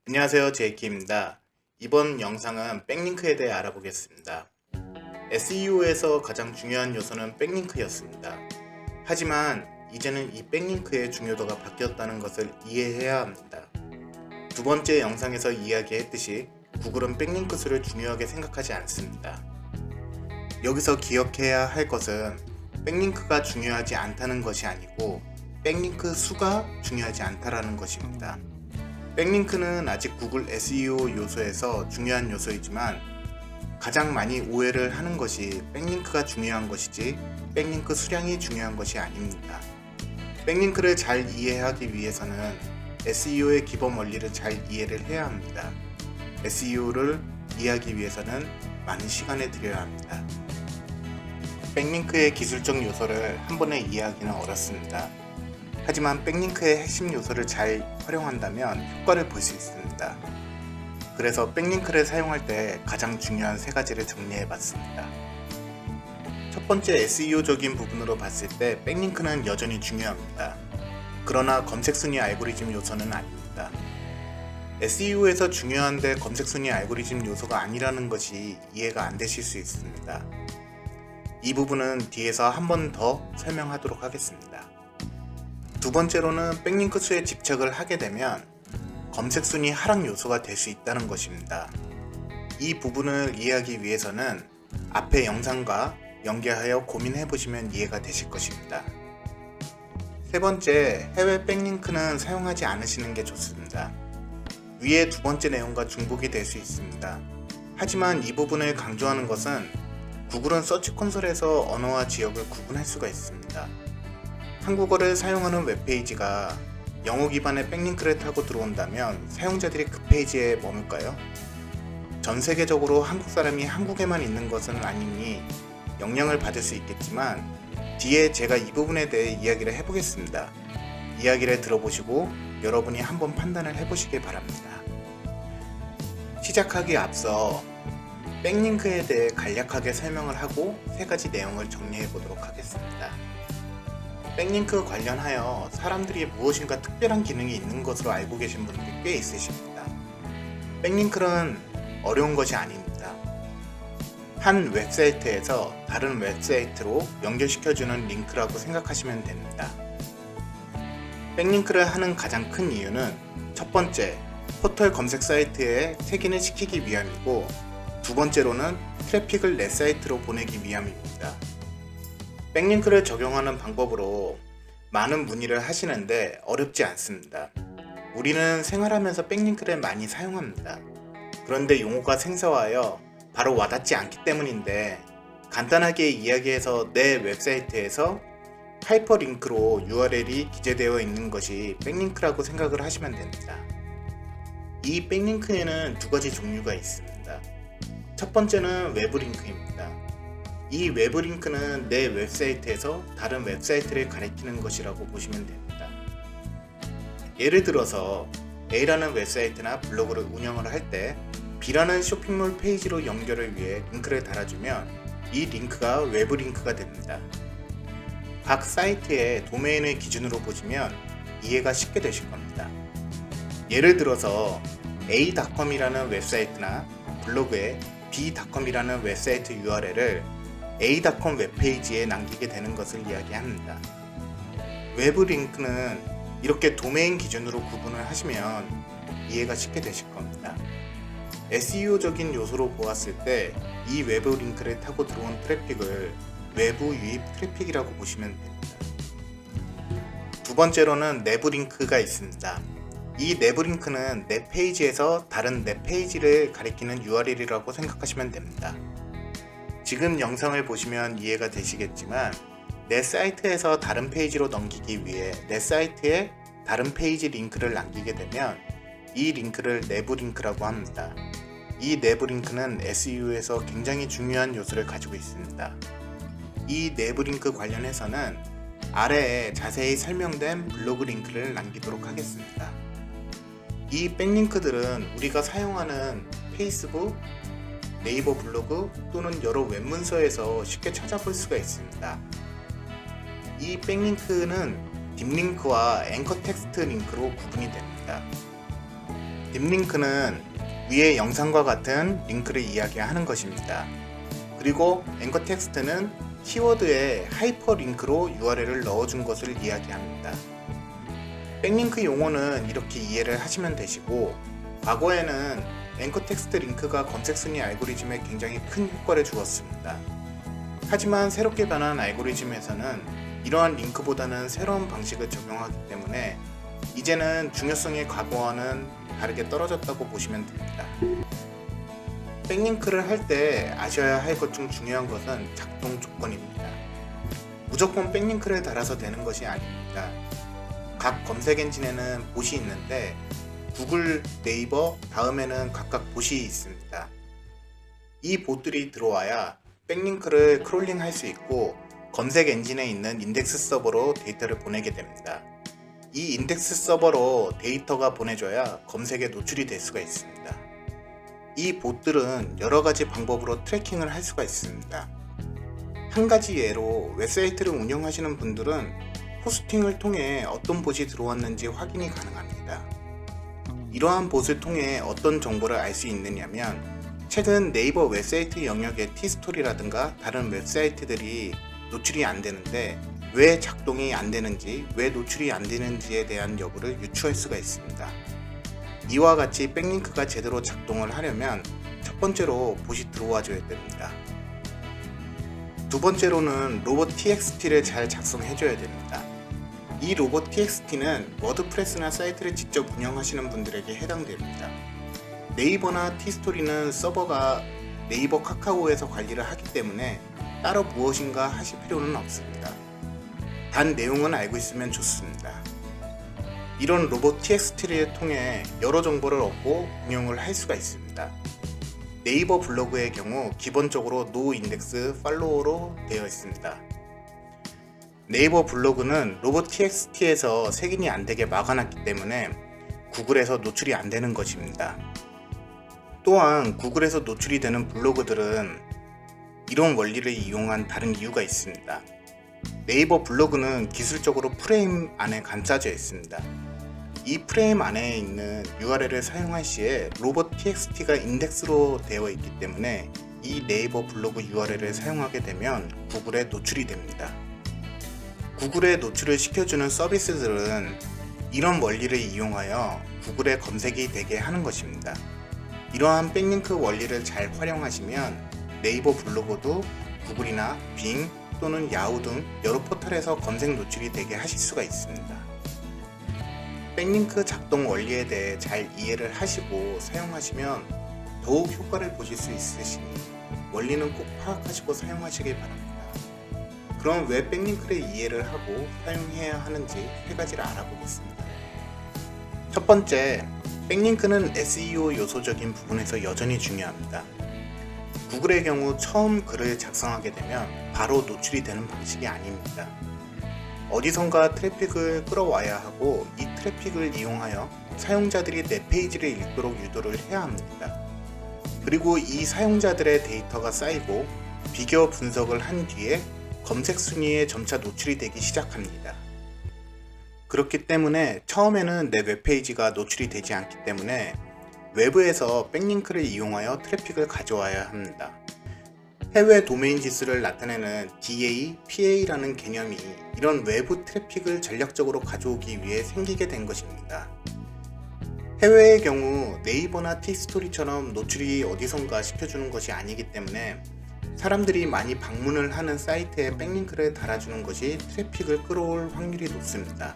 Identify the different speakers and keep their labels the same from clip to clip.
Speaker 1: 안녕하세요, 제이키입니다. 이번 영상은 백링크에 대해 알아보겠습니다. SEO에서 가장 중요한 요소는 백링크였습니다. 하지만 이제는 이 백링크의 중요도가 바뀌었다는 것을 이해해야 합니다. 두 번째 영상에서 이야기했듯이 구글은 백링크 수를 중요하게 생각하지 않습니다. 여기서 기억해야 할 것은 백링크가 중요하지 않다는 것이 아니고 백링크 수가 중요하지 않다라는 것입니다. 백링크는 아직 구글 SEO 요소에서 중요한 요소이지만 가장 많이 오해를 하는 것이 백링크가 중요한 것이지 백링크 수량이 중요한 것이 아닙니다. 백링크를 잘 이해하기 위해서는 SEO의 기본 원리를 잘 이해를 해야 합니다. SEO를 이해하기 위해서는 많은 시간을 들여야 합니다. 백링크의 기술적 요소를 한 번에 이해하기는 어렵습니다. 하지만 백링크의 핵심 요소를 잘 활용한다면 효과를 볼 수 있습니다. 그래서 백링크를 사용할 때 가장 중요한 세 가지를 정리해 봤습니다. 첫 번째, SEO적인 부분으로 봤을 때 백링크는 여전히 중요합니다. 그러나 검색순위 알고리즘 요소는 아닙니다. SEO에서 중요한데 검색순위 알고리즘 요소가 아니라는 것이 이해가 안 되실 수 있습니다. 이 부분은 뒤에서 한 번 더 설명하도록 하겠습니다. 두 번째로는 백링크 수에 집착을 하게 되면 검색순위 하락 요소가 될 수 있다는 것입니다. 이 부분을 이해하기 위해서는 앞의 영상과 연계하여 고민해 보시면 이해가 되실 것입니다. 세 번째, 해외 백링크는 사용하지 않으시는 게 좋습니다. 위의 두 번째 내용과 중복이 될 수 있습니다. 하지만 이 부분을 강조하는 것은 구글은 서치 콘솔에서 언어와 지역을 구분할 수가 있습니다. 한국어를 사용하는 웹페이지가 영어 기반의 백링크를 타고 들어온다면 사용자들이 그 페이지에 머물까요? 전 세계적으로 한국 사람이 한국에만 있는 것은 아니니 영향을 받을 수 있겠지만 뒤에 제가 이 부분에 대해 이야기를 해보겠습니다. 이야기를 들어보시고 여러분이 한번 판단을 해보시길 바랍니다. 시작하기에 앞서 백링크에 대해 간략하게 설명을 하고 세 가지 내용을 정리해 보도록 하겠습니다. 백링크 관련하여 사람들이 무엇인가 특별한 기능이 있는 것으로 알고 계신 분들이 꽤 있으십니다. 백링크는 어려운 것이 아닙니다. 한 웹사이트에서 다른 웹사이트로 연결시켜주는 링크라고 생각하시면 됩니다. 백링크를 하는 가장 큰 이유는 첫 번째, 포털 검색 사이트에 색인을 시키기 위함이고 두 번째로는 트래픽을 내 사이트로 보내기 위함입니다. 백링크를 적용하는 방법으로 많은 문의를 하시는데 어렵지 않습니다. 우리는 생활하면서 백링크를 많이 사용합니다. 그런데 용어가 생소하여 바로 와닿지 않기 때문인데 간단하게 이야기해서 내 웹사이트에서 하이퍼링크로 URL이 기재되어 있는 것이 백링크라고 생각을 하시면 됩니다. 이 백링크에는 두 가지 종류가 있습니다. 첫 번째는 외부링크입니다. 이 외부링크는 내 웹사이트에서 다른 웹사이트를 가리키는 것이라고 보시면 됩니다. 예를 들어서 A라는 웹사이트나 블로그를 운영을 할 때 B라는 쇼핑몰 페이지로 연결을 위해 링크를 달아주면 이 링크가 외부링크가 됩니다. 각 사이트의 도메인을 기준으로 보시면 이해가 쉽게 되실 겁니다. 예를 들어서 A.com이라는 웹사이트나 블로그에 B.com이라는 웹사이트 URL을 A.com 웹페이지에 남기게 되는 것을 이야기합니다. 외부 링크는 이렇게 도메인 기준으로 구분을 하시면 이해가 쉽게 되실 겁니다. SEO적인 요소로 보았을 때 이 외부 링크를 타고 들어온 트래픽을 외부 유입 트래픽이라고 보시면 됩니다. 두 번째로는 내부 링크가 있습니다. 이 내부 링크는 내 페이지에서 다른 내 페이지를 가리키는 URL이라고 생각하시면 됩니다. 지금 영상을 보시면 이해가 되시겠지만 내 사이트에서 다른 페이지로 넘기기 위해 내 사이트에 다른 페이지 링크를 남기게 되면 이 링크를 내부 링크라고 합니다. 이 내부 링크는 SEO에서 굉장히 중요한 요소를 가지고 있습니다. 이 내부 링크 관련해서는 아래에 자세히 설명된 블로그 링크를 남기도록 하겠습니다. 이 백링크들은 우리가 사용하는 페이스북, 네이버 블로그 또는 여러 웹문서에서 쉽게 찾아볼 수가 있습니다. 이 백링크는 딥링크와 앵커 텍스트 링크로 구분이 됩니다. 딥링크는 위의 영상과 같은 링크를 이야기하는 것입니다. 그리고 앵커 텍스트는 키워드에 하이퍼링크로 URL을 넣어준 것을 이야기합니다. 백링크 용어는 이렇게 이해를 하시면 되시고, 과거에는 앵커 텍스트 링크가 검색 순위 알고리즘에 굉장히 큰 효과를 주었습니다. 하지만 새롭게 변한 알고리즘에서는 이러한 링크보다는 새로운 방식을 적용하기 때문에 이제는 중요성이 과거와는 다르게 떨어졌다고 보시면 됩니다. 백링크를 할 때 아셔야 할 것 중 중요한 것은 작동 조건입니다. 무조건 백링크를 달아서 되는 것이 아닙니다. 각 검색 엔진에는 봇이 있는데 구글, 네이버, 다음에는 각각 봇이 있습니다. 이 봇들이 들어와야 백링크를 크롤링 할 수 있고 검색 엔진에 있는 인덱스 서버로 데이터를 보내게 됩니다. 이 인덱스 서버로 데이터가 보내져야 검색에 노출이 될 수가 있습니다. 이 봇들은 여러 가지 방법으로 트래킹을 할 수가 있습니다. 한 가지 예로 웹사이트를 운영하시는 분들은 호스팅을 통해 어떤 봇이 들어왔는지 확인이 가능합니다. 이러한 봇을 통해 어떤 정보를 알 수 있느냐면, 최근 네이버 웹사이트 영역의 티스토리라든가 다른 웹사이트들이 노출이 안 되는데 왜 작동이 안 되는지, 왜 노출이 안 되는지에 대한 여부를 유추할 수가 있습니다. 이와 같이 백링크가 제대로 작동을 하려면 첫 번째로 봇이 들어와 줘야 됩니다. 두 번째로는 로봇txt를 잘 작성해 줘야 됩니다. 이 로봇txt는 워드프레스나 사이트를 직접 운영하시는 분들에게 해당됩니다. 네이버나 티스토리는 서버가 네이버 카카오에서 관리를 하기 때문에 따로 무엇인가 하실 필요는 없습니다. 단 내용은 알고 있으면 좋습니다. 이런 로봇txt를 통해 여러 정보를 얻고 응용을 할 수가 있습니다. 네이버 블로그의 경우 기본적으로 noindex 팔로워로 되어 있습니다. 네이버 블로그는 로봇txt에서 색인이 안되게 막아놨기 때문에 구글에서 노출이 안되는 것입니다. 또한 구글에서 노출이 되는 블로그들은 이런 원리를 이용한 다른 이유가 있습니다. 네이버 블로그는 기술적으로 프레임 안에 감싸져 있습니다. 이 프레임 안에 있는 URL을 사용할 시에 로봇txt가 인덱스로 되어 있기 때문에 이 네이버 블로그 URL을 사용하게 되면 구글에 노출이 됩니다. 구글에 노출을 시켜주는 서비스들은 이런 원리를 이용하여 구글에 검색이 되게 하는 것입니다. 이러한 백링크 원리를 잘 활용하시면 네이버 블로그도 구글이나 빙 또는 야후 등 여러 포털에서 검색 노출이 되게 하실 수가 있습니다. 백링크 작동 원리에 대해 잘 이해를 하시고 사용하시면 더욱 효과를 보실 수 있으시니 원리는 꼭 파악하시고 사용하시길 바랍니다. 그럼 왜 백링크를 이해를 하고 사용해야 하는지 세 가지를 알아보겠습니다. 첫 번째, 백링크는 SEO 요소적인 부분에서 여전히 중요합니다. 구글의 경우 처음 글을 작성하게 되면 바로 노출이 되는 방식이 아닙니다. 어디선가 트래픽을 끌어와야 하고 이 트래픽을 이용하여 사용자들이 내 페이지를 읽도록 유도를 해야 합니다. 그리고 이 사용자들의 데이터가 쌓이고 비교 분석을 한 뒤에 검색 순위에 점차 노출이 되기 시작합니다. 그렇기 때문에 처음에는 내 웹페이지가 노출이 되지 않기 때문에 외부에서 백링크를 이용하여 트래픽을 가져와야 합니다. 해외 도메인 지수를 나타내는 DA, PA라는 개념이 이런 외부 트래픽을 전략적으로 가져오기 위해 생기게 된 것입니다. 해외의 경우 네이버나 티스토리처럼 노출이 어디선가 시켜주는 것이 아니기 때문에 사람들이 많이 방문을 하는 사이트에 백링크를 달아주는 것이 트래픽을 끌어올 확률이 높습니다.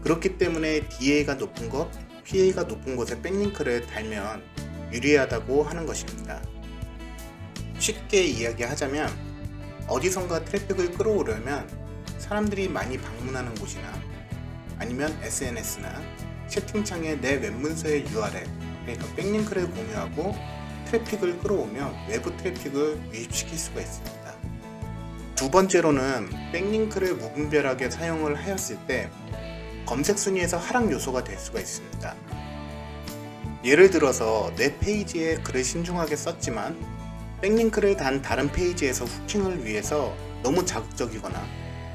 Speaker 1: 그렇기 때문에 DA가 높은 것, PA가 높은 곳에 백링크를 달면 유리하다고 하는 것입니다. 쉽게 이야기하자면 어디선가 트래픽을 끌어오려면 사람들이 많이 방문하는 곳이나 아니면 SNS나 채팅창에 내 웹문서의 URL, 그러니까 백링크를 공유하고 트래픽을 끌어오며 외부 트래픽을 유입시킬 수가 있습니다. 두 번째로는 백링크를 무분별하게 사용을 하였을 때 검색 순위에서 하락 요소가 될 수가 있습니다. 예를 들어서 내 페이지에 글을 신중하게 썼지만 백링크를 단 다른 페이지에서 후킹을 위해서 너무 자극적이거나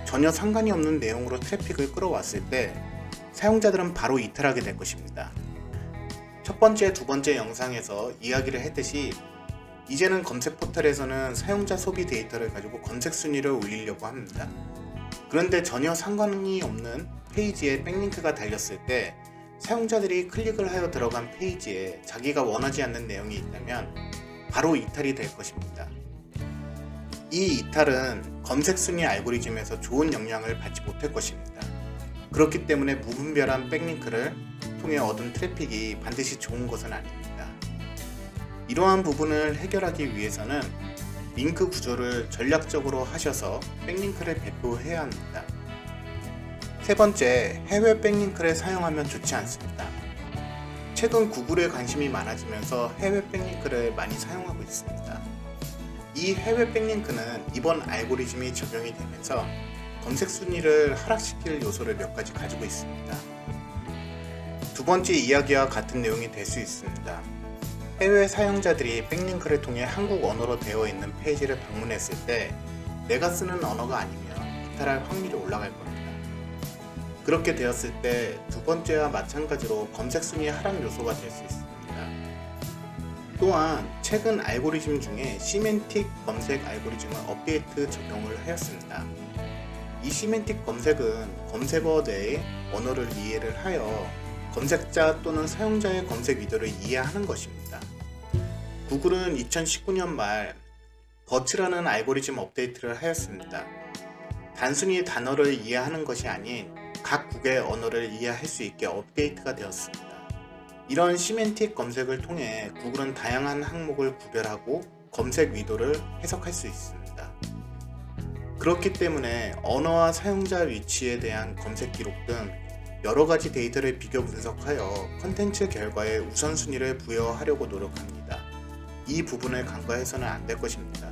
Speaker 1: 전혀 상관이 없는 내용으로 트래픽을 끌어왔을 때 사용자들은 바로 이탈하게 될 것입니다. 첫 번째, 두 번째 영상에서 이야기를 했듯이 이제는 검색 포털에서는 사용자 소비 데이터를 가지고 검색 순위를 올리려고 합니다. 그런데 전혀 상관이 없는 페이지에 백링크가 달렸을 때 사용자들이 클릭을 하여 들어간 페이지에 자기가 원하지 않는 내용이 있다면 바로 이탈이 될 것입니다. 이 이탈은 검색 순위 알고리즘에서 좋은 영향을 받지 못할 것입니다. 그렇기 때문에 무분별한 백링크를 통해 얻은 트래픽이 반드시 좋은 것은 아닙니다. 이러한 부분을 해결하기 위해서는 링크 구조를 전략적으로 하셔서 백링크를 배포해야 합니다. 세 번째, 해외 백링크를 사용하면 좋지 않습니다. 최근 구글에 관심이 많아지면서 해외 백링크를 많이 사용하고 있습니다. 이 해외 백링크는 이번 알고리즘이 적용이 되면서 검색 순위를 하락시킬 요소를 몇 가지 가지고 있습니다. 두 번째 이야기와 같은 내용이 될 수 있습니다. 해외 사용자들이 백링크를 통해 한국 언어로 되어 있는 페이지를 방문했을 때 내가 쓰는 언어가 아니면 이탈할 확률이 올라갈 겁니다. 그렇게 되었을 때 두 번째와 마찬가지로 검색 순위 하락 요소가 될 수 있습니다. 또한 최근 알고리즘 중에 시멘틱 검색 알고리즘을 업데이트 적용을 하였습니다. 이 시멘틱 검색은 검색어 내의 언어를 이해를 하여 검색자 또는 사용자의 검색 의도를 이해하는 것입니다. 구글은 2019년 말 버츠라는 알고리즘 업데이트를 하였습니다. 단순히 단어를 이해하는 것이 아닌 각 국의 언어를 이해할 수 있게 업데이트가 되었습니다. 이런 시멘틱 검색을 통해 구글은 다양한 항목을 구별하고 검색 의도를 해석할 수 있습니다. 그렇기 때문에 언어와 사용자 위치에 대한 검색 기록 등 여러 가지 데이터를 비교 분석하여 컨텐츠 결과에 우선순위를 부여하려고 노력합니다. 이 부분을 간과해서는 안 될 것입니다.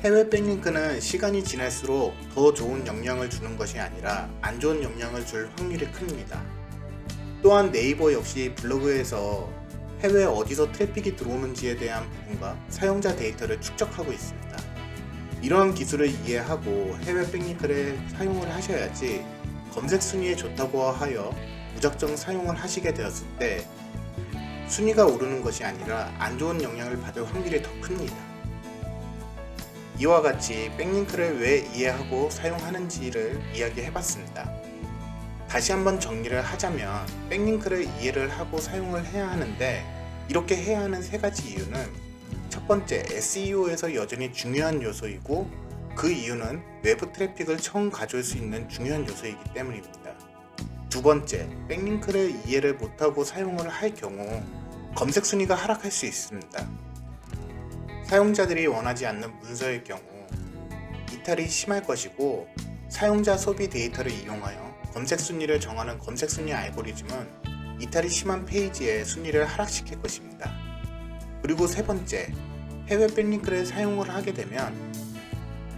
Speaker 1: 해외 백링크는 시간이 지날수록 더 좋은 영향을 주는 것이 아니라 안 좋은 영향을 줄 확률이 큽니다. 또한 네이버 역시 블로그에서 해외 어디서 트래픽이 들어오는지에 대한 부분과 사용자 데이터를 축적하고 있습니다. 이러한 기술을 이해하고 해외 백링크를 사용을 하셔야지 검색 순위에 좋다고 하여 무작정 사용을 하시게 되었을 때 순위가 오르는 것이 아니라 안 좋은 영향을 받을 확률이 더 큽니다. 이와 같이 백링크를 왜 이해하고 사용하는지를 이야기해봤습니다. 다시 한번 정리를 하자면 백링크를 이해를 하고 사용을 해야 하는데 이렇게 해야 하는 세 가지 이유는 첫 번째, SEO에서 여전히 중요한 요소이고 그 이유는 외부 트래픽을 처음 가져올 수 있는 중요한 요소이기 때문입니다. 두 번째, 백링크를 이해를 못하고 사용을 할 경우 검색 순위가 하락할 수 있습니다. 사용자들이 원하지 않는 문서일 경우 이탈이 심할 것이고 사용자 소비 데이터를 이용하여 검색 순위를 정하는 검색 순위 알고리즘은 이탈이 심한 페이지의 순위를 하락시킬 것입니다. 그리고 세 번째, 해외 백링크를 사용을 하게 되면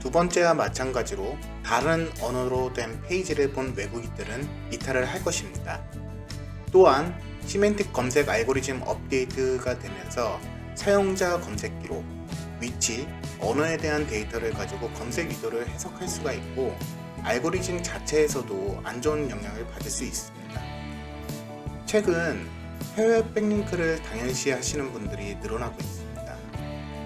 Speaker 1: 두 번째와 마찬가지로 다른 언어로 된 페이지를 본 외국인들은 이탈을 할 것입니다. 또한 시멘틱 검색 알고리즘 업데이트가 되면서 사용자 검색 기록, 위치, 언어에 대한 데이터를 가지고 검색 의도를 해석할 수가 있고 알고리즘 자체에서도 안 좋은 영향을 받을 수 있습니다. 최근 해외 백링크를 당연시 하시는 분들이 늘어나고 있습니다.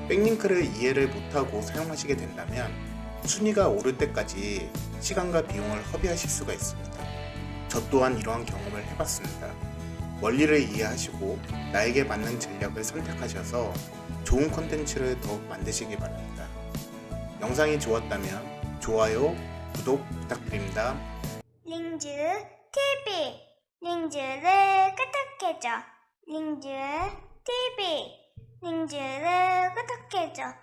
Speaker 1: 백링크를 이해를 못하고 사용하시게 된다면 순위가 오를 때까지 시간과 비용을 허비하실 수가 있습니다. 저 또한 이러한 경험을 해봤습니다. 원리를 이해하시고 나에게 맞는 전략을 선택하셔서 좋은 콘텐츠를 더욱 만드시기 바랍니다. 영상이 좋았다면 좋아요, 구독 부탁드립니다.
Speaker 2: 링즈 TV 링즈를 구독해줘. 링즈 TV 링즈를 구독해줘.